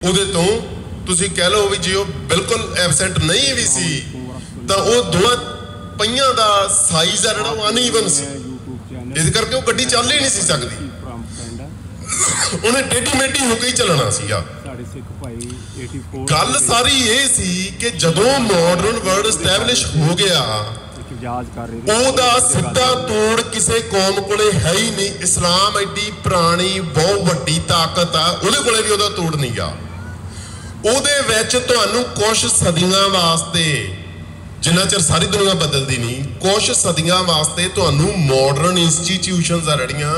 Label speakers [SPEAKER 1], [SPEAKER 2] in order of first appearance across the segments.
[SPEAKER 1] ਉਹਦੇ ਤੋਂ ਤੁਸੀਂ ਕਹਿ ਲਓ ਵੀ ਜੇ ਉਹ ਬਿਲਕੁਲ ਐਬਸੈਂਟ ਨਹੀਂ ਵੀ ਸੀ ਤਾਂ ਉਹ ਦੋਵਾਂ ਪਹੀਆਂ ਦਾ ਸਾਈਜ਼ ਆ ਜਿਹੜਾ ਉਹ ਅਨਈਵਨ ਸੀ, ਇਸ ਕਰਕੇ ਉਹ ਗੱਡੀ ਚੱਲ ਹੀ ਨਹੀਂ ਸੀ ਸਕਦੀ, ਉਹਨੇ ਟੇਢੀ ਮੇਢੀ ਹੋ ਕੇ ਹੀ ਚੱਲਣਾ ਸੀਗਾ। ਗੱਲ ਸਾਰੀ ਇਹ ਸੀ ਕਿ ਜਦੋਂ ਮਾਡਰਨ ਵਰਲਡ ਐਸਟੈਬਲਿਸ਼ ਹੋ ਗਿਆ ਉਹਦਾ ਸਿੱਧਾ ਤੋੜ ਕਿਸੇ ਕੌਮ ਕੋਲੇ ਹੈ ਹੀ ਨਹੀਂ। ਇਸਲਾਮ ਐਡੀ ਪੁਰਾਣੀ ਬਹੁਤ ਵੱਡੀ ਤਾਕਤ ਆ, ਉਹਦੇ ਕੋਲੇ ਵੀ ਉਹਦਾ ਤੋੜ ਨਹੀਂ ਗਾ। ਉਹਦੇ ਵਿੱਚ ਤੁਹਾਨੂੰ ਕੁਛ ਸਦੀਆਂ ਵਾਸਤੇ, ਜਿੰਨਾ ਚਿਰ ਸਾਰੀ ਦੁਨੀਆ ਬਦਲਦੀ ਨਹੀਂ, ਕੁਛ ਸਦੀਆਂ ਵਾਸਤੇ ਤੁਹਾਨੂੰ ਮਾਡਰਨ ਇੰਸਟੀਟਿਊਸ਼ਨਸ ਆ ਜਿਹੜੀਆਂ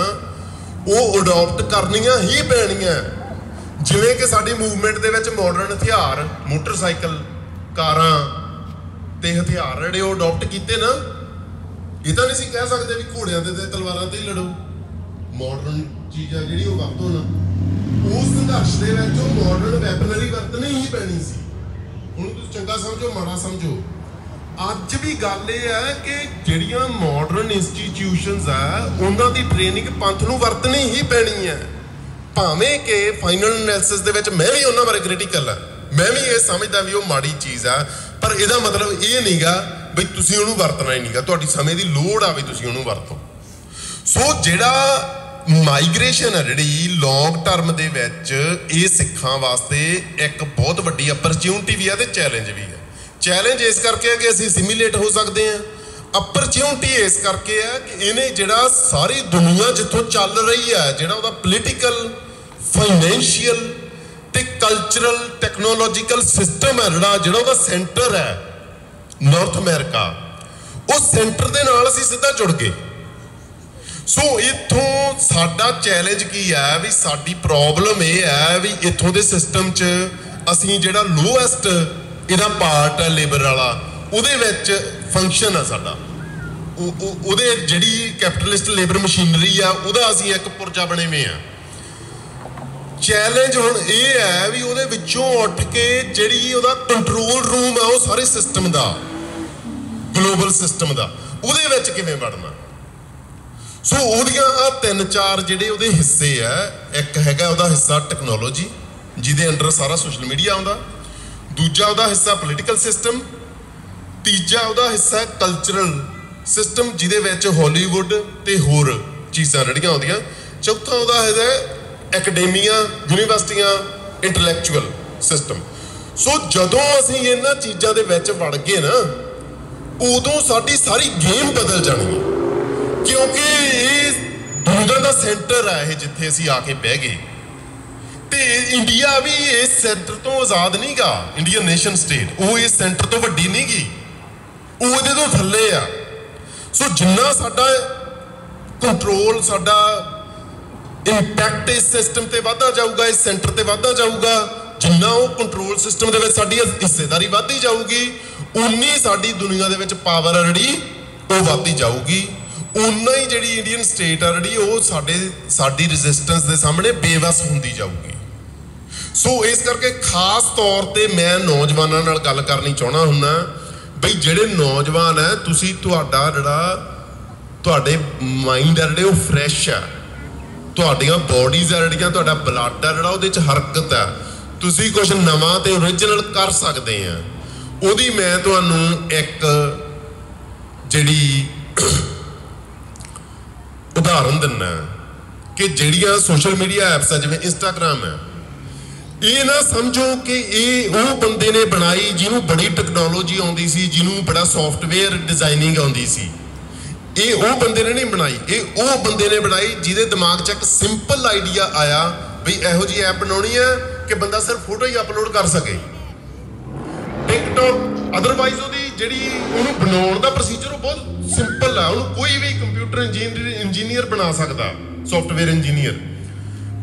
[SPEAKER 1] ਉਹ ਅਡਾਪਟ ਕਰਨੀਆਂ ਹੀ ਪੈਣੀਆਂ। ਜਿਵੇਂ ਕਿ ਸਾਡੀ ਮੂਵਮੈਂਟ ਦੇ ਵਿੱਚ ਮਾਡਰਨ ਹਥਿਆਰ, ਮੋਟਰਸਾਈਕਲ, ਕਾਰਾਂ ਤੇ ਹਥਿਆਰ ਜਿਹੜੇ ਉਹ ਅਡਾਪਟ ਕੀਤੇ ਨਾ, ਇਹ ਤਾਂ ਨਹੀਂ ਸੀ ਕਹਿ ਸਕਦੇ ਵੀ ਘੋੜਿਆਂ ਦੇ ਤੇ ਤਲਵਾਰਾਂ ਤੇ ਹੀ ਲੜੋ। ਮਾਡਰਨ ਚੀਜ਼ਾਂ ਜਿਹੜੀ ਉਹ ਵਰਤੋਂ ਨਾ, ਉਸ ਸੰਘਰਸ਼ ਦੇ ਵਿੱਚ ਉਹ ਮਾਡਰਨ ਵੈਪਨਰੀ ਵਰਤਣੀ ਹੀ ਪੈਣੀ ਸੀ। ਹੁਣ ਤੁਸੀਂ ਚੰਗਾ ਸਮਝੋ ਮਾੜਾ ਸਮਝੋ, ਅੱਜ ਵੀ ਗੱਲ ਇਹ ਹੈ ਕਿ ਜਿਹੜੀਆਂ ਮਾਡਰਨ ਇੰਸਟੀਟਿਊਸ਼ਨਸ ਆ ਉਹਨਾਂ ਦੀ ਟ੍ਰੇਨਿੰਗ ਪੰਥ ਨੂੰ ਵਰਤਣੀ ਹੀ ਪੈਣੀ ਹੈ। ਭਾਵੇਂ ਕਿ ਫਾਈਨਲ ਐਨਾਲਿਸਿਸ ਦੇ ਵਿੱਚ ਮੈਂ ਵੀ ਉਹਨਾਂ ਬਾਰੇ ਕ੍ਰਿਟੀਕਲ ਆ, ਮੈਂ ਵੀ ਇਹ ਸਮਝਦਾ ਵੀ ਉਹ ਮਾੜੀ ਚੀਜ਼ ਆ, ਪਰ ਇਹਦਾ ਮਤਲਬ ਇਹ ਨਹੀਂਗਾ ਬਈ ਤੁਸੀਂ ਉਹਨੂੰ ਵਰਤਣਾ ਹੀ ਨਹੀਂਗਾ। ਤੁਹਾਡੀ ਸਮੇਂ ਦੀ ਲੋੜ ਆ ਵੀ ਤੁਸੀਂ ਉਹਨੂੰ ਵਰਤੋ। ਸੋ ਜਿਹੜਾ ਮਾਈਗ੍ਰੇਸ਼ਨ ਹੈ ਜਿਹੜੀ ਲੌਂਗ ਟਰਮ ਦੇ ਵਿੱਚ, ਇਹ ਸਿੱਖਾਂ ਵਾਸਤੇ ਇੱਕ ਬਹੁਤ ਵੱਡੀ ਅਪਰਚੂਨਿਟੀ ਵੀ ਹੈ ਤੇ ਚੈਲੰਜ ਵੀ ਹੈ। ਚੈਲੰਜ ਇਸ ਕਰਕੇ ਹੈ ਕਿ ਅਸੀਂ ਸਿਮੂਲੇਟ ਹੋ ਸਕਦੇ ਹਾਂ, ਅਪਰਚੂਨਿਟੀ ਇਸ ਕਰਕੇ ਹੈ ਕਿ ਇਹਨੇ ਜਿਹੜਾ ਸਾਰੀ ਦੁਨੀਆ ਜਿੱਥੋਂ ਚੱਲ ਰਹੀ ਹੈ, ਜਿਹੜਾ ਉਹਦਾ ਪੋਲੀਟੀਕਲ, ਫਾਈਨੈਂਸ਼ੀਅਲ ਤੇ ਕਲਚਰਲ ਟੈਕਨੋਲੋਜੀਕਲ ਸਿਸਟਮ ਹੈ, ਜਿਹੜਾ ਉਹਦਾ ਸੈਂਟਰ ਹੈ ਨਾਰਥ ਅਮਰੀਕਾ, ਉਹ ਸੈਂਟਰ ਦੇ ਨਾਲ ਅਸੀਂ ਸਿੱਧਾ ਜੁੜ ਗਏ। ਸੋ ਇੱਥੋਂ ਸਾਡਾ ਚੈਲੰਜ ਕੀ ਹੈ ਵੀ ਸਾਡੀ ਪ੍ਰੋਬਲਮ ਇਹ ਹੈ ਵੀ ਇੱਥੋਂ ਦੇ ਸਿਸਟਮ 'ਚ ਅਸੀਂ ਜਿਹੜਾ ਲੋਐਸਟ ਇਹਦਾ ਪਾਰਟ ਹੈ ਲੇਬਰ ਵਾਲਾ, ਉਹਦੇ ਵਿੱਚ ਫੰਕਸ਼ਨ ਆ ਸਾਡਾ, ਉਹਦੇ ਜਿਹੜੀ ਕੈਪੀਟਲਿਸਟ ਲੇਬਰ ਮਸ਼ੀਨਰੀ ਆ ਉਹਦਾ ਅਸੀਂ ਇੱਕ ਪੁਰਜਾ ਬਣੇ ਹੋਏ ਆ। ਚੈਲੰਜ ਹੁਣ ਇਹ ਹੈ ਵੀ ਉਹਦੇ ਵਿੱਚੋਂ ਉੱਠ ਕੇ ਜਿਹੜੀ ਉਹਦਾ ਕੰਟਰੋਲ ਰੂਮ ਆ ਉਹ ਸਾਰੇ ਸਿਸਟਮ ਦਾ, ਗਲੋਬਲ ਸਿਸਟਮ ਦਾ, ਉਹਦੇ ਵਿੱਚ ਕਿਵੇਂ ਵੜਨਾ। ਸੋ ਉਹਦੀਆਂ ਆ 3-4 ਜਿਹੜੇ ਉਹਦੇ ਹਿੱਸੇ ਆ। ਇੱਕ ਹੈਗਾ ਉਹਦਾ ਹਿੱਸਾ ਟੈਕਨੋਲੋਜੀ, ਜਿਹਦੇ ਅੰਡਰ ਸਾਰਾ ਸੋਸ਼ਲ ਮੀਡੀਆ ਆਉਂਦਾ। ਦੂਜਾ ਉਹਦਾ ਹਿੱਸਾ ਪੋਲੀਟੀਕਲ ਸਿਸਟਮ। ਤੀਜਾ ਉਹਦਾ ਹਿੱਸਾ ਕਲਚਰਲ ਸਿਸਟਮ, ਜਿਹਦੇ ਵਿੱਚ ਹਾਲੀਵੁੱਡ ਤੇ ਹੋਰ ਚੀਜ਼ਾਂ ਜਿਹੜੀਆਂ ਆਉਂਦੀਆਂ। ਚੌਥਾ ਉਹਦਾ ਹੈਗਾ ਐਕੈਡਮੀਆਂ, ਯੂਨੀਵਰਸਿਟੀਆਂ, ਇੰਟੈਲੈਕਚੁਅਲ ਸਿਸਟਮ। ਸੋ ਜਦੋਂ ਅਸੀਂ ਇਹਨਾਂ ਚੀਜ਼ਾਂ ਦੇ ਵਿੱਚ ਵੜ ਗਏ ਨਾ, ਉਦੋਂ ਸਾਡੀ ਸਾਰੀ ਗੇਮ ਬਦਲ ਜਾਣੀ ਹੈ, ਕਿਉਂਕਿ ਇਹ ਦੁਨੀਆ ਦਾ ਸੈਂਟਰ ਹੈ ਇਹ, ਜਿੱਥੇ ਅਸੀਂ ਆ ਕੇ ਬਹਿ ਗਏ। ਤੇ ਇੰਡੀਆ ਵੀ ਇਸ ਸੈਂਟਰ ਤੋਂ ਆਜ਼ਾਦ ਨਹੀਂ ਗਾ। ਇੰਡੀਅਨ ਨੇਸ਼ਨ ਸਟੇਟ ਉਹ ਇਸ ਸੈਂਟਰ ਤੋਂ ਵੱਡੀ ਨਹੀਂ ਗੀ, ਉਹ ਇਹਦੇ ਤੋਂ ਥੱਲੇ ਆ। ਸੋ ਜਿੰਨਾ ਸਾਡਾ ਕੰਟਰੋਲ, ਸਾਡਾ ਇੰਪੈਕਟ ਇਸ ਸਿਸਟਮ ਤੇ ਵੱਧਦਾ ਜਾਊਗਾ, ਇਸ ਸੈਂਟਰ ਤੇ ਵੱਧਦਾ ਜਾਊਗਾ, ਜਿੰਨਾ ਉਹ ਕੰਟਰੋਲ ਸਿਸਟਮ ਦੇ ਵਿੱਚ ਸਾਡੀ ਹਿੱਸੇਦਾਰੀ ਵੱਧਦੀ ਜਾਊਗੀ, ਉਨੀ ਸਾਡੀ ਦੁਨੀਆ ਦੇ ਵਿੱਚ ਪਾਵਰ ਆ ਜਿਹੜੀ ਉਹ ਵੱਧਦੀ ਜਾਊਗੀ। ਉਨਾ ਹੀ ਜਿਹੜੀ ਇੰਡੀਅਨ ਸਟੇਟ ਆ ਜਿਹੜੀ ਉਹ ਸਾਡੀ ਰੈਜ਼ਿਸਟੈਂਸ ਦੇ ਸਾਹਮਣੇ ਬੇਵਸ ਹੁੰਦੀ ਜਾਊਗੀ। ਸੋ ਇਸ ਕਰਕੇ ਖਾਸ ਤੌਰ ਤੇ ਮੈਂ ਨੌਜਵਾਨਾਂ ਨਾਲ ਗੱਲ ਕਰਨੀ ਚਾਹੁੰਦਾ ਹੁੰਦਾ ਬਈ ਜਿਹੜੇ ਨੌਜਵਾਨ ਹੈ, ਤੁਸੀਂ ਤੁਹਾਡਾ ਜਿਹੜਾ ਤੁਹਾਡੇ ਮਾਈਂਡ ਆ ਜਿਹੜੇ ਉਹ ਫਰੈਸ਼ ਆ, ਤੁਹਾਡੀਆਂ ਬੋਡੀਜ਼ ਆ ਜਿਹੜੀਆਂ, ਤੁਹਾਡਾ ਬਲੱਡ ਆ ਜਿਹੜਾ ਉਹਦੇ 'ਚ ਹਰਕਤ ਆ, ਤੁਸੀਂ ਕੁਛ ਨਵਾਂ ਤੇ ਓਰੀਜਨਲ ਕਰ ਸਕਦੇ ਆ। ਉਹਦੀ ਮੈਂ ਤੁਹਾਨੂੰ ਇੱਕ ਜਿਹੜੀ ਉਦਾਹਰਨ ਦਿੰਦਾ ਕਿ ਜਿਹੜੀਆਂ ਸੋਸ਼ਲ ਮੀਡੀਆ ਐਪਸ ਆ ਜਿਵੇਂ ਇੰਸਟਾਗ੍ਰਾਮ ਹੈ, ਇਹ ਨਾ ਸਮਝੋ ਕਿ ਇਹ ਉਹ ਬੰਦੇ ਨੇ ਬਣਾਈ ਜਿਹਨੂੰ ਬੜੀ ਟੈਕਨੋਲੋਜੀ ਆਉਂਦੀ ਸੀ, ਜਿਹਨੂੰ ਬੜਾ ਸੌਫਟਵੇਅਰ ਡਿਜ਼ਾਈਨਿੰਗ ਆਉਂਦੀ ਸੀ। ਇਹ ਉਹ ਬੰਦੇ ਨੇ ਨਹੀਂ ਬਣਾਈ, ਇਹ ਉਹ ਬੰਦੇ ਨੇ ਬਣਾਈ ਜਿਹਦੇ ਦਿਮਾਗ 'ਚ ਇੱਕ ਸਿੰਪਲ ਆਈਡੀਆ ਆਇਆ ਵੀ ਇਹੋ ਜਿਹੀ ਐਪ ਬਣਾਉਣੀ ਹੈ ਕਿ ਬੰਦਾ ਸਿਰਫ ਫੋਟੋ ਹੀ ਅਪਲੋਡ ਕਰ ਸਕੇ। ਟਿਕਟੌਕ ਅਦਰਵਾਈਜ਼ ਉਹਦੀ ਜਿਹੜੀ ਉਹਨੂੰ ਬਣਾਉਣ ਦਾ ਪ੍ਰੋਸੀਜਰ ਉਹ ਬਹੁਤ ਸਿੰਪਲ ਆ, ਉਹਨੂੰ ਕੋਈ ਵੀ ਕੰਪਿਊਟਰ ਇੰਜੀਨੀਅਰ ਬਣਾ ਸਕਦਾ, ਸੌਫਟਵੇਅਰ ਇੰਜੀਨੀਅਰ।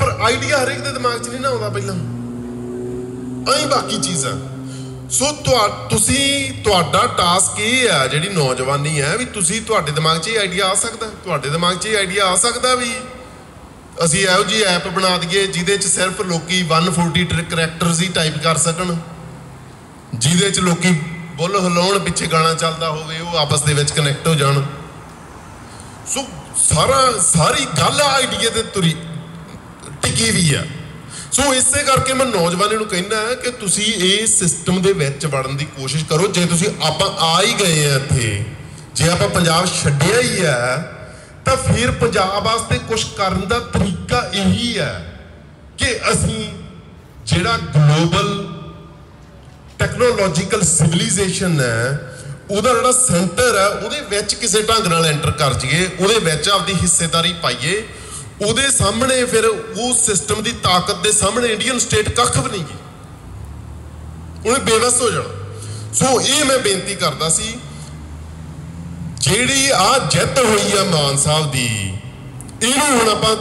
[SPEAKER 1] ਪਰ ਆਈਡੀਆ ਹਰੇਕ ਦੇ ਦਿਮਾਗ 'ਚ ਨਹੀਂ ਨਾ ਆਉਂਦਾ ਪਹਿਲਾਂ, ਐਂ ਬਾਕੀ ਚੀਜ਼ਾਂ। ਸੋ ਤੁਹਾਡਾ ਟਾਸਕ ਇਹ ਆ, ਜਿਹੜੀ ਨੌਜਵਾਨੀ ਹੈ, ਵੀ ਤੁਸੀਂ ਤੁਹਾਡੇ ਦਿਮਾਗ 'ਚ ਇਹ ਆਈਡੀਆ ਆ ਸਕਦਾ, ਤੁਹਾਡੇ ਦਿਮਾਗ 'ਚ ਇਹ ਆਈਡੀਆ ਆ ਸਕਦਾ ਵੀ ਅਸੀਂ ਇਹੋ ਜਿਹੀ ਐਪ ਬਣਾ ਦਈਏ ਜਿਹਦੇ 'ਚ ਸਿਰਫ ਲੋਕੀ 140 ਕਰੈਕਟਰਸ ਹੀ ਟਾਈਪ ਕਰ ਸਕਣ, ਜਿਹਦੇ 'ਚ ਲੋਕੀ ਬੁੱਲ ਹਿਲਾਉਣ, ਪਿੱਛੇ ਗਾਣਾ ਚੱਲਦਾ ਹੋਵੇ, ਉਹ ਆਪਸ ਦੇ ਵਿੱਚ ਕਨੈਕਟ ਹੋ ਜਾਣ। ਸੋ ਸਾਰੀ ਗੱਲ ਆਈਡੀਆ ਤੇ ਟਿਕੀ ਵੀ ਆ। सो इसे करके मैं नौजवानों को कहना है कि तुसी इस सिस्टम दे विच वड़न दी कोशिश करो। जे तुसी आपां आ ही गए हैं इत्थे, जे आपां पंजाब छड्डिया ही है तो फिर पंजाब वास्ते कुछ करन दा तरीका यही है कि असीं जिहड़ा ग्लोबल टैक्नोलॉजिकल सिविलाइजेशन है ਉਹਦਾ ਜਿਹੜਾ ਸੈਂਟਰ ਹੈ ਉਹਦੇ ਵਿੱਚ ਕਿਸੇ ਢੰਗ ਨਾਲ ਐਂਟਰ ਕਰ ਜਾਈਏ, ਉਹਦੇ ਵਿੱਚ ਆਪਦੀ ਹਿੱਸੇਦਾਰੀ ਪਾਈਏ। ਉਹਦੇ ਸਾਹਮਣੇ ਫਿਰ ਉਹ ਸਿਸਟਮ ਦੀ ਤਾਕਤ ਦੇ ਸਾਹਮਣੇ ਇੰਡੀਅਨ ਸਟੇਟ ਕੱਖ ਵੀ ਨਹੀਂ ਗੀ, ਉਹਨੇ ਬੇਵਸ ਹੋ ਜਾਣਾ। ਸੋ ਇਹ ਮੈਂ ਬੇਨਤੀ ਕਰਦਾ ਸੀ, ਜਿਹੜੀ ਆ ਜਿੱਤ ਹੋਈ ਆ ਮਾਨ ਸਾਹਿਬ ਦੀ, ਇਹਨੂੰ ਹੁਣ ਆਪਾਂ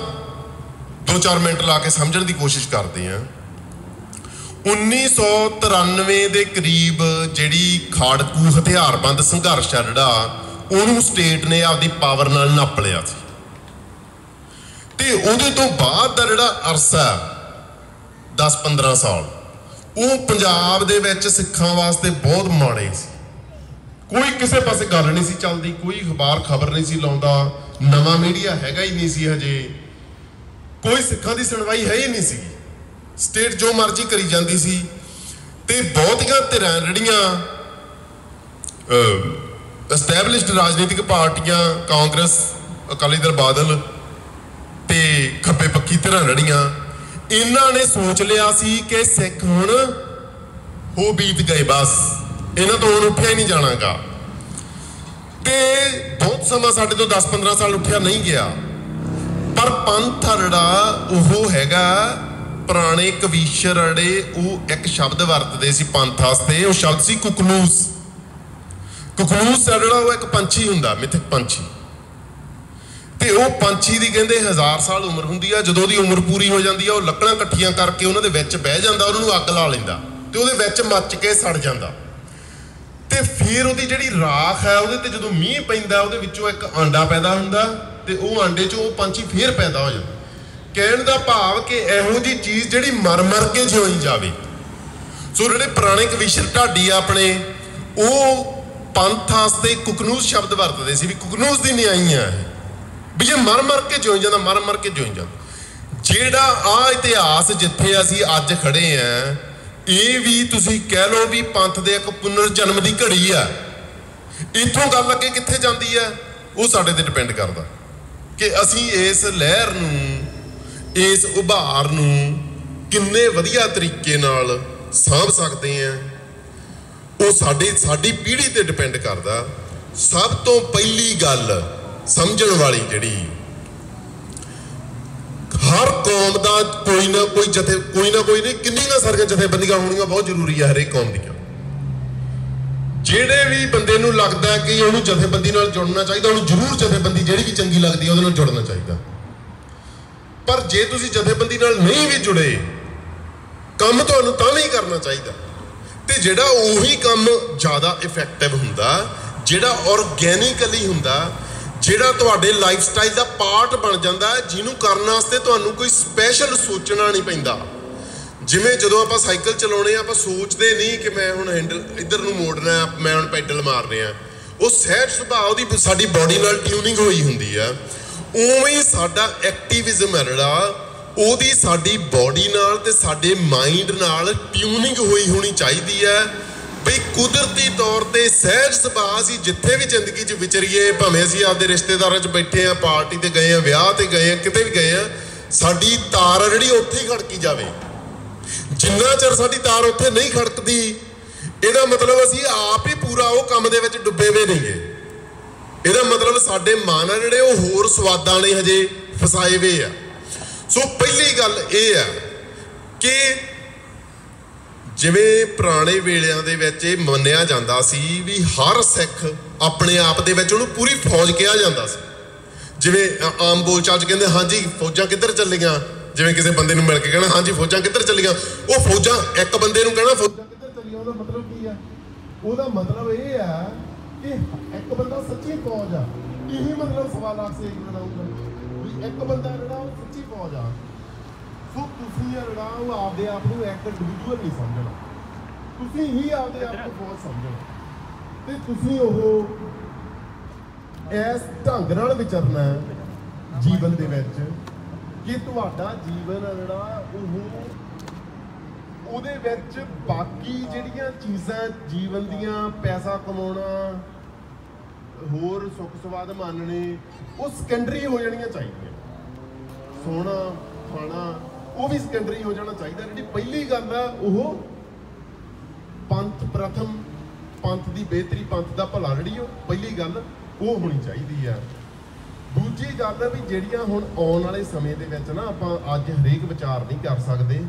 [SPEAKER 1] 2-4 ਮਿੰਟ ਲਾ ਕੇ ਸਮਝਣ ਦੀ ਕੋਸ਼ਿਸ਼ ਕਰਦੇ ਹਾਂ। 1993 ਦੇ ਕਰੀਬ ਜਿਹੜੀ ਖਾੜਕੂ ਹਥਿਆਰਬੰਦ ਸੰਘਰਸ਼ ਆ ਜਿਹੜਾ, ਉਹਨੂੰ ਸਟੇਟ ਨੇ ਆਪਦੀ ਪਾਵਰ ਨਾਲ ਨੱਪ ਲਿਆ ਸੀ ਤੇ ਉਹਦੇ ਤੋਂ ਬਾਅਦ ਦਾ ਜਿਹੜਾ ਅਰਸਾ 10-15 ਸਾਲ ਉਹ ਪੰਜਾਬ ਦੇ ਵਿੱਚ ਸਿੱਖਾਂ ਵਾਸਤੇ ਬਹੁਤ ਮਾੜੇ ਸੀ। ਕੋਈ ਕਿਸੇ ਪਾਸੇ ਗੱਲ ਨਹੀਂ ਸੀ ਚੱਲਦੀ, ਕੋਈ ਅਖਬਾਰ ਖਬਰ ਨਹੀਂ ਸੀ ਲਾਉਂਦਾ, ਨਵਾਂ ਮੀਡੀਆ ਹੈਗਾ ਹੀ ਨਹੀਂ ਸੀ ਹਜੇ, ਕੋਈ ਸਿੱਖਾਂ ਦੀ ਸੁਣਵਾਈ ਹੈ ਹੀ ਨਹੀਂ ਸੀ। ਸਟੇਟ ਜੋ ਮਰਜ਼ੀ ਕਰੀ ਜਾਂਦੀ ਸੀ ਤੇ ਬਹੁਤੀਆਂ ਧਿਰਾਂ ਜਿਹੜੀਆਂ ਐਸਟੈਬਲਿਸ਼ਡ ਰਾਜਨੀਤਿਕ ਪਾਰਟੀਆਂ, ਕਾਂਗਰਸ, ਅਕਾਲੀ ਦਲ, ਬਾਦਲ ਤੇ ਖੱਬੇ ਪੱਖੀ ਧਿਰਾਂ ਜਿਹੜੀਆਂ, ਇਹਨਾਂ ਨੇ ਸੋਚ ਲਿਆ ਸੀ ਕਿ ਸਿੱਖ ਹੁਣ ਹੋ ਬੀਤ ਗਏ, ਬਸ ਇਹਨਾਂ ਤੋਂ ਹੁਣ ਉੱਠਿਆ ਹੀ ਨਹੀਂ ਜਾਣਾਗਾ। ਤੇ ਬਹੁਤ ਸਮਾਂ ਸਾਡੇ ਤੋਂ 10-15 ਸਾਲ ਉੱਠਿਆ ਨਹੀਂ ਗਿਆ। ਪਰ ਪੰਥ ਆ ਜਿਹੜਾ ਉਹ ਹੈਗਾ, ਪੁਰਾਣੇ ਕਵੀਸ਼ਰ ਜਿਹੜੇ ਉਹ ਇੱਕ ਸ਼ਬਦ ਵਰਤਦੇ ਸੀ ਪੰਥ ਵਾਸਤੇ, ਉਹ ਸ਼ਬਦ ਸੀ ਕੁਕਨੂਸ। ਕੁਕਨੂਸ ਆ ਜਿਹੜਾ ਉਹ ਇੱਕ ਪੰਛੀ ਹੁੰਦਾ, ਮਿਥਕ ਪੰਛੀ, ਤੇ ਉਹ ਪੰਛੀ ਦੀ ਕਹਿੰਦੇ 1000 ਸਾਲ ਉਮਰ ਹੁੰਦੀ ਆ। ਜਦੋਂ ਉਹਦੀ ਉਮਰ ਪੂਰੀ ਹੋ ਜਾਂਦੀ ਆ, ਉਹ ਲੱਕੜਾਂ ਇਕੱਠੀਆਂ ਕਰਕੇ ਉਹਨਾਂ ਦੇ ਵਿੱਚ ਬਹਿ ਜਾਂਦਾ, ਉਹਨਾਂ ਨੂੰ ਅੱਗ ਲਾ ਲੈਂਦਾ ਤੇ ਉਹਦੇ ਵਿੱਚ ਮੱਚ ਕੇ ਸੜ ਜਾਂਦਾ। ਤੇ ਫਿਰ ਉਹਦੀ ਜਿਹੜੀ ਰਾਖ ਹੈ ਉਹਦੇ ਤੇ ਜਦੋਂ ਮੀਂਹ ਪੈਂਦਾ, ਉਹਦੇ ਵਿੱਚੋਂ ਇੱਕ ਆਂਡਾ ਪੈਦਾ ਹੁੰਦਾ ਤੇ ਉਹ ਆਂਡੇ 'ਚੋਂ ਉਹ ਪੰਛੀ ਫੇਰ ਪੈਦਾ ਹੋ ਜਾਂਦਾ। ਕਹਿਣ ਦਾ ਭਾਵ ਕਿ ਇਹੋ ਜਿਹੀ ਚੀਜ਼ ਜਿਹੜੀ ਮਰ ਕੇ ਜਿਉਈ ਜਾਵੇ। ਸੋ ਜਿਹੜੇ ਪੁਰਾਣੇ ਕਵੀਸ਼ਰ ਢਾਡੀ ਆਪਣੇ, ਉਹ ਪੰਥ ਵਾਸਤੇ ਕੁਕਨੂਸ ਸ਼ਬਦ ਵਰਤਦੇ ਸੀ ਵੀ ਕੁਕਨੂਸ ਦੀ ਨਿਆਈ ਆ ਵੀ ਜੇ ਮਰ ਕੇ ਜਿਉਈ ਜਾਂਦਾ, ਮਰ ਕੇ ਜਿਉਈ ਜਾਂਦਾ। ਜਿਹੜਾ ਆ ਇਤਿਹਾਸ ਜਿੱਥੇ ਅਸੀਂ ਅੱਜ ਖੜੇ ਆ, ਇਹ ਵੀ ਤੁਸੀਂ ਕਹਿ ਲਓ ਵੀ ਪੰਥ ਦੇ ਇੱਕ ਪੁਨਰ ਜਨਮ ਦੀ ਘੜੀ ਆ। ਇੱਥੋਂ ਗੱਲ ਅੱਗੇ ਕਿੱਥੇ ਜਾਂਦੀ ਆ ਉਹ ਸਾਡੇ ਤੇ ਡਿਪੈਂਡ ਕਰਦਾ ਕਿ ਅਸੀਂ ਇਸ ਲਹਿਰ ਨੂੰ, ਇਸ ਉਭਾਰ ਨੂੰ ਕਿੰਨੇ ਵਧੀਆ ਤਰੀਕੇ ਨਾਲ ਸਾਂਭ ਸਕਦੇ ਆ। ਉਹ ਸਾਡੀ ਪੀੜ੍ਹੀ ਤੇ ਡਿਪੈਂਡ ਕਰਦਾ। ਸਭ ਤੋਂ ਪਹਿਲੀ ਗੱਲ ਸਮਝਣ ਵਾਲੀ, ਜਿਹੜੀ ਹਰ ਕੌਮ ਦਾ ਕੋਈ ਨਾ ਕੋਈ ਨਹੀਂ, ਕਿੰਨੀਆਂ ਸਾਰੀਆਂ ਜਥੇਬੰਦੀਆਂ ਹੋਣੀਆਂ ਬਹੁਤ ਜ਼ਰੂਰੀ ਆ ਹਰੇਕ ਕੌਮ ਦੀਆਂ। ਜਿਹੜੇ ਵੀ ਬੰਦੇ ਨੂੰ ਲੱਗਦਾ ਕਿ ਉਹਨੂੰ ਜਥੇਬੰਦੀ ਨਾਲ ਜੁੜਨਾ ਚਾਹੀਦਾ, ਉਹਨੂੰ ਜ਼ਰੂਰ ਜਥੇਬੰਦੀ ਜਿਹੜੀ ਵੀ ਚੰਗੀ ਲੱਗਦੀ ਹੈ ਉਹਦੇ ਨਾਲ ਜੁੜਨਾ ਚਾਹੀਦਾ। ਪਰ ਜੇ ਤੁਸੀਂ ਜਥੇਬੰਦੀ ਨਾਲ ਨਹੀਂ ਵੀ ਜੁੜੇ, ਕੰਮ ਤੁਹਾਨੂੰ ਤਾਂ ਵੀ ਕਰਨਾ ਚਾਹੀਦਾ। ਤੇ ਜਿਹੜਾ ਉਹੀ ਕੰਮ ਜ਼ਿਆਦਾ ਇਫੈਕਟਿਵ ਹੁੰਦਾ, ਜਿਹੜਾ ਆਰਗੈਨਿਕਲੀ ਹੁੰਦਾ, ਜਿਹੜਾ ਤੁਹਾਡੇ ਲਾਈਫ ਸਟਾਈਲ ਦਾ ਪਾਰਟ ਬਣ ਜਾਂਦਾ, ਜਿਹਨੂੰ ਕਰਨ ਵਾਸਤੇ ਤੁਹਾਨੂੰ ਕੋਈ ਸਪੈਸ਼ਲ ਸੋਚਣਾ ਨਹੀਂ ਪੈਂਦਾ। ਜਿਵੇਂ ਜਦੋਂ ਆਪਾਂ ਸਾਈਕਲ ਚਲਾਉਣੇ ਆ, ਆਪਾਂ ਸੋਚਦੇ ਨਹੀਂ ਕਿ ਮੈਂ ਹੁਣ ਹੈਂਡਲ ਇੱਧਰ ਨੂੰ ਮੋੜਨਾ, ਮੈਂ ਹੁਣ ਪੈਡਲ ਮਾਰ ਰਿਹਾ। ਉਹ ਸਹਿਜ ਸੁਭਾਅ ਉਹਦੀ ਸਾਡੀ ਬੋਡੀ ਨਾਲ ਟਿਊਨਿੰਗ ਹੋਈ ਹੁੰਦੀ ਆ। ਉਵੇਂ ਹੀ ਸਾਡਾ ਐਕਟਿਵਿਜ਼ਮ ਹੈ ਜਿਹੜਾ, ਉਹਦੀ ਸਾਡੀ ਬੋਡੀ ਨਾਲ ਤੇ ਸਾਡੇ ਮਾਈਂਡ ਨਾਲ ਟਿਊਨਿੰਗ ਹੋਣੀ ਚਾਹੀਦੀ ਹੈ। ਬਈ ਕੁਦਰਤੀ ਤੌਰ ਤੇ ਸਹਿਜ ਸੁਭਾਅ ਅਸੀਂ ਜਿੱਥੇ ਵੀ ਜ਼ਿੰਦਗੀ 'ਚ ਵਿਚਰੀਏ, ਭਾਵੇਂ ਅਸੀਂ ਆਪਦੇ ਰਿਸ਼ਤੇਦਾਰਾਂ 'ਚ ਬੈਠੇ ਆ, ਪਾਰਟੀ ਤੇ ਗਏ ਆ, ਵਿਆਹ ਤੇ ਗਏ ਆ, ਕਿਤੇ ਵੀ ਗਏ ਆ, ਸਾਡੀ ਤਾਰ ਜਿਹੜੀ ਉੱਥੇ ਹੀ ਖੜਕੀ ਜਾਵੇ। ਜਿੰਨਾ ਚਿਰ ਸਾਡੀ ਤਾਰ ਉੱਥੇ ਨਹੀਂ ਖੜਕਦੀ, ਇਹਦਾ ਮਤਲਬ ਅਸੀਂ ਆਪ ਹੀ ਪੂਰਾ ਉਹ ਕੰਮ ਦੇ ਵਿੱਚ ਡੁੱਬੇ ਹੋਏ ਨੇਗੇ। ਇਹਦਾ ਮਤਲਬ ਸਾਡੇ ਮਨ ਆ ਜਿਹੜੇ ਉਹ ਹੋਰ ਸਵਾਦਾਂ ਨੇ ਹਜੇ ਫਸਾਏ ਹੋਏ ਆ। ਸੋ ਪਹਿਲੀ ਗੱਲ ਇਹ ਆ ਕਿ ਜਿਵੇਂ ਪੁਰਾਣੇ ਵੇਲਿਆਂ ਦੇ ਵਿੱਚ ਇਹ ਮੰਨਿਆ ਜਾਂਦਾ ਸੀ ਵੀ ਹਰ ਸਿੱਖ ਆਪਣੇ ਆਪ ਦੇ ਵਿੱਚ ਉਹਨੂੰ ਪੂਰੀ ਫੌਜ ਕਿਹਾ ਜਾਂਦਾ ਸੀ। ਜਿਵੇਂ ਆਮ ਬੋਲਚਾਲ 'ਚ ਕਹਿੰਦੇ ਹਾਂਜੀ ਫੌਜਾਂ ਕਿੱਧਰ ਚੱਲੀਆਂ, ਜਿਵੇਂ ਕਿਸੇ ਬੰਦੇ ਨੂੰ ਮਿਲ ਕੇ ਕਹਿਣਾ ਹਾਂਜੀ ਫੌਜਾਂ ਕਿੱਧਰ ਚੱਲੀਆਂ, ਉਹ ਫੌਜਾਂ ਇੱਕ ਬੰਦੇ ਨੂੰ ਕਹਿਣਾ ਫੌਜਾਂ ਕਿੱਧਰ ਚੱਲੀਆਂ, ਉਹਦਾ ਮਤਲਬ ਕੀ ਆ? ਉਹਦਾ ਮਤਲਬ ਇਹ ਆ ਕਿ ਇੱਕ ਬੰਦਾ ਸੱਚੀ ਫੌਜ ਆ। ਇਹੀ ਮਤਲਬ ਸਵਾ ਲੱਖ ਸੇ ਬਣਾਊਗਾ ਵੀ ਇੱਕ ਬੰਦਾ ਜਿਹੜਾ ਉਹ ਸੱਚੀ ਫੌਜ ਆ। ਸੋ ਤੁਸੀਂ ਜਿਹੜਾ ਉਹ ਆਪਦੇ ਆਪ ਨੂੰ ਇੱਕ ਇੰਡੀਵਿਜੂਅਲ ਨਹੀਂ ਸਮਝਣਾ, ਤੁਸੀਂ ਹੀ ਆਪਦੇ ਆਪ ਨੂੰ ਫੌਜ ਸਮਝਣਾ ਤੇ ਤੁਸੀਂ ਉਹ ਇਸ ਢੰਗ ਨਾਲ ਵਿਚਰਨਾ ਜੀਵਨ ਦੇ ਵਿੱਚ कि तुहाडा जीवन आ जिहड़ा ਉਹਦੇ ਵਿੱਚ बाकी ਜਿਹੜੀਆਂ ਚੀਜ਼ਾਂ जीवन ਦੀਆਂ पैसा कमाउणा होर सुख स्वाद मानने वो सैकेंडरी हो जानियां चाहिए सोना खाना वो भी सैकेंडरी हो जाना चाहिए जी पहली गल है वो पंथ प्रथम पंथ की बेहतरी पंथ का भला जी पहली गल वो होनी चाहिए है दूजी गल है भी ਜਿਹੜੀਆਂ ਹੁਣ आने वाले समय ਦੇ ਵਿੱਚ ना ਆਪਾਂ ਅੱਜ ਹਰੇਕ ਵਿਚਾਰ नहीं कर सकते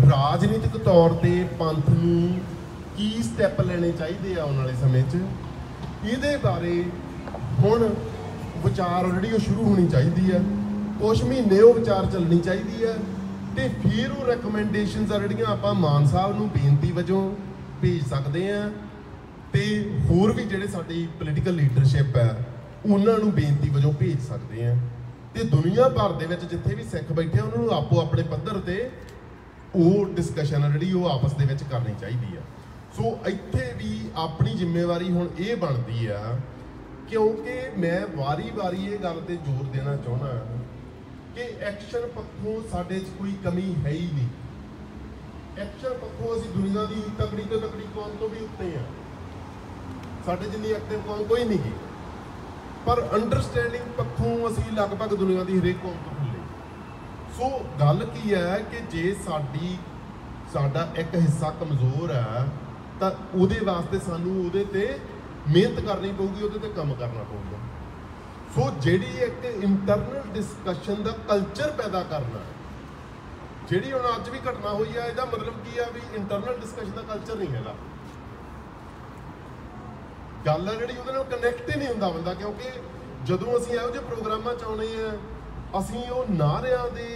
[SPEAKER 1] राजनीतिक तौर पर पंथ ਨੂੰ ਕੀ ਸਟੈਪ ਲੈਣੇ ਚਾਹੀਦੇ ਆ आने वाले समय 'ਚ ਇਹਦੇ ਬਾਰੇ ਹੁਣ ਵਿਚਾਰ ਜਿਹੜੀ ਉਹ ਸ਼ੁਰੂ ਹੋਣੀ ਚਾਹੀਦੀ ਹੈ ਕੁਝ ਮਹੀਨੇ ਉਹ ਵਿਚਾਰ ਚੱਲਣੀ ਚਾਹੀਦੀ ਹੈ ਤੇ ਫਿਰ ਉਹ ਰეკਮੈਂਡੇਸ਼ਨਸ ਆ ਜਿਹੜੀਆਂ ਆਪਾਂ ਮਾਨ ਸਾਹਿਬ ਨੂੰ ਬੇਨਤੀ ਵਜੋਂ ਭੇਜ ਸਕਦੇ ਆ ਤੇ ਹੋਰ ਵੀ ਜਿਹੜੇ ਸਾਡੀ ਪੋਲੀਟੀਕਲ ਲੀਡਰਸ਼ਿਪ ਹੈ ਉਹਨਾਂ ਨੂੰ ਬੇਨਤੀ ਵਜੋਂ ਭੇਜ ਸਕਦੇ ਆ ਤੇ ਦੁਨੀਆ ਭਰ ਦੇ ਵਿੱਚ ਜਿੱਥੇ ਵੀ ਸਿੱਖ ਬੈਠੇ ਉਹਨਾਂ ਨੂੰ ਆਪੋ ਆਪਣੇ ਪੱਧਰ ਤੇ ਉਹ ਡਿਸਕਸ਼ਨ ਜਿਹੜੀ ਉਹ ਆਪਸ ਦੇ ਵਿੱਚ ਕਰਨੀ ਚਾਹੀਦੀ ਆ ਸੋ ਇੱਥੇ ਵੀ ਆਪਣੀ ਜ਼ਿੰਮੇਵਾਰੀ ਹੁਣ ਇਹ ਬਣਦੀ ਆ ਕਿਉਂਕਿ ਮੈਂ ਵਾਰੀ-ਵਾਰੀ ਇਹ ਗੱਲ ਤੇ ਜ਼ੋਰ ਦੇਣਾ ਚਾਹੁੰਦਾ ਕਿ ਐਕਸ਼ਨ ਪੱਖੋਂ ਸਾਡੇ 'ਚ ਕੋਈ ਕਮੀ ਹੈ ਹੀ ਨਹੀਂ ਐਕਸ਼ਨ ਪੱਖੋਂ ਅਸੀਂ ਦੁਨੀਆ ਦੀ ਤਕੜੀ ਤੋਂ ਤਕੜੀ ਕੌਮ ਤੋਂ ਵੀ ਉੱਤੇ ਆ ਸਾਡੇ ਜਿੰਨੀ ਐਕਟਿਵ ਕੌਮ ਕੋਈ ਨਹੀਂ ਗੀ ਪਰ ਅੰਡਰਸਟੈਂਡਿੰਗ ਪੱਖੋਂ ਅਸੀਂ ਲਗਭਗ ਦੁਨੀਆ ਦੀ ਹਰੇਕ ਕੌਮ ਤੋਂ ਥੱਲੇ ਸੋ ਗੱਲ ਕੀ ਹੈ ਕਿ ਜੇ ਸਾਡਾ ਇੱਕ ਹਿੱਸਾ ਕਮਜ਼ੋਰ ਹੈ ਤਾਂ ਉਹਦੇ ਵਾਸਤੇ ਸਾਨੂੰ ਉਹਦੇ ਤੇ ਮਿਹਨਤ ਕਰਨੀ ਪਊਗੀ ਉਹਦੇ ਤੇ ਕੰਮ ਕਰਨਾ ਪਊਗਾ ਸੋ ਜਿਹੜੀ ਇੱਕ ਇੰਟਰਨਲ ਡਿਸਕਸ਼ਨ ਦਾ ਕਲਚਰ ਪੈਦਾ ਕਰਨਾ ਜਿਹੜੀ ਹੁਣ ਅੱਜ ਵੀ ਘਟਨਾ ਹੋਈ ਆ ਇਹਦਾ ਮਤਲਬ ਕੀ ਆ ਵੀ ਇੰਟਰਨਲ ਡਿਸਕਸ਼ਨ ਦਾ ਕਲਚਰ ਨਹੀਂ ਹੈਗਾ ਗੱਲ ਆ ਜਿਹੜੀ ਉਹਦੇ ਨਾਲ ਕਨੈਕਟ ਹੀ ਨਹੀਂ ਹੁੰਦਾ ਬੰਦਾ ਕਿਉਂਕਿ ਜਦੋਂ ਅਸੀਂ ਇਹੋ ਜਿਹੇ ਪ੍ਰੋਗਰਾਮਾਂ 'ਚ ਆਉਣੇ ਆ ਅਸੀਂ ਉਹ ਨਾਅਰਿਆਂ ਦੇ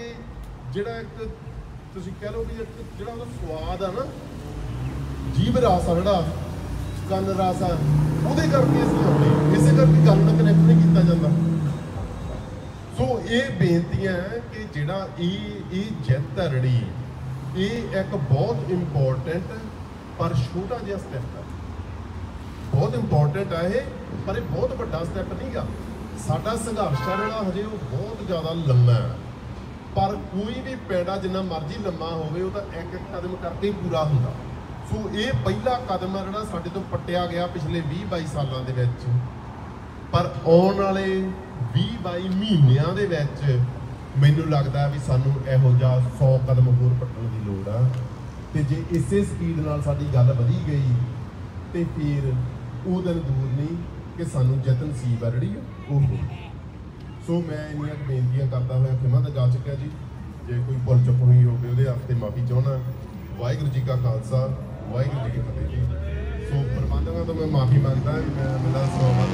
[SPEAKER 1] ਜਿਹੜਾ ਇੱਕ ਤੁਸੀਂ ਕਹਿ ਲਓ ਵੀ ਇੱਕ ਜਿਹੜਾ ਉਹਦਾ ਸਵਾਦ ਆ ਨਾ ਜੀਭ ਰਸ ਆ ਜਿਹੜਾ ਕੰਨ ਰਸ ਆ ਉਹਦੇ ਕਰਕੇ ਅਸੀਂ ਆਉਂਦੇ ਇਸੇ ਕਰਕੇ ਗੱਲ ਨਾਲ ਕਨੈਕਟ ਨਹੀਂ ਕੀਤਾ ਜਾਂਦਾ ਸੋ ਇਹ ਬੇਨਤੀਆਂ ਕਿ ਜਿਹੜਾ ਇਹ ਜਿੱਤ ਹੈ ਜਿਹੜੀ ਇਹ ਇੱਕ ਬਹੁਤ ਇੰਪੋਰਟੈਂਟ ਪਰ ਛੋਟਾ ਜਿਹਾ ਸਟੈਪ ਹੈ ਬਹੁਤ ਇੰਪੋਰਟੈਂਟ ਹੈ ਇਹ ਪਰ ਇਹ ਬਹੁਤ ਵੱਡਾ ਸਟੈਪ ਨਹੀਂ ਗਾ ਸਾਡਾ ਸੰਘਰਸ਼ ਆ ਜਿਹੜਾ ਹਜੇ ਉਹ ਬਹੁਤ ਜ਼ਿਆਦਾ ਲੰਮਾ ਹੈ ਪਰ ਕੋਈ ਵੀ ਪੈੜਾ ਜਿੰਨਾ ਮਰਜ਼ੀ ਲੰਮਾ ਹੋਵੇ ਉਹ ਤਾਂ ਇੱਕ ਇੱਕ ਕਦਮ ਕਰਕੇ ਹੀ ਪੂਰਾ ਹੁੰਦਾ ਸੋ ਇਹ ਪਹਿਲਾ ਕਦਮ ਹੈ ਜਿਹੜਾ ਸਾਡੇ ਤੋਂ ਪੱਟਿਆ ਗਿਆ ਪਿਛਲੇ 20-22 ਸਾਲਾਂ ਦੇ ਵਿੱਚ ਪਰ ਆਉਣ ਵਾਲੇ 20-22 ਮਹੀਨਿਆਂ ਦੇ ਵਿੱਚ ਮੈਨੂੰ ਲੱਗਦਾ ਵੀ ਸਾਨੂੰ ਇਹੋ ਜਿਹਾ 100 ਕਦਮ ਹੋਰ ਪੱਟਣ ਦੀ ਲੋੜ ਆ ਤੇ ਜੇ ਇਸੇ ਸਪੀਡ ਨਾਲ ਸਾਡੀ ਗੱਲ ਵਧੀ ਗਈ ਤੇ ਫਿਰ ਉਹ ਦਿਨ ਦੂਰ ਨਹੀਂ ਕਿ ਸਾਨੂੰ ਜਿੱਤ ਨਸੀਬ ਆ ਜਿਹੜੀ ਉਹ ਸੋ ਮੈਂ ਇੰਨੀਆਂ ਬੇਨਤੀਆਂ ਕਰਦਾ ਹੋਇਆ ਖਿਮਾ ਤਾਂ ਜਾ ਚੁੱਕਿਆ ਜੀ ਜੇ ਕੋਈ ਭੁੱਲ ਚੁੱਕ ਹੋਈ ਹੋਵੇ ਉਹਦੇ ਵਾਸਤੇ ਮਾਫੀ ਚਾਹੁੰਦਾ ਵਾਹਿਗੁਰੂ ਜੀ ਕਾ ਖਾਲਸਾ ਵਾਹਿਗੁਰੂ ਜੀ ਕੀ ਫਤਿਹ ਜੀ ਸੋ ਪ੍ਰਬੰਧਕਾਂ ਤੋਂ ਮੈਂ ਮਾਫੀ ਮੰਗਦਾ ਮੈਂ ਮੇਰਾ ਸਵਾਲ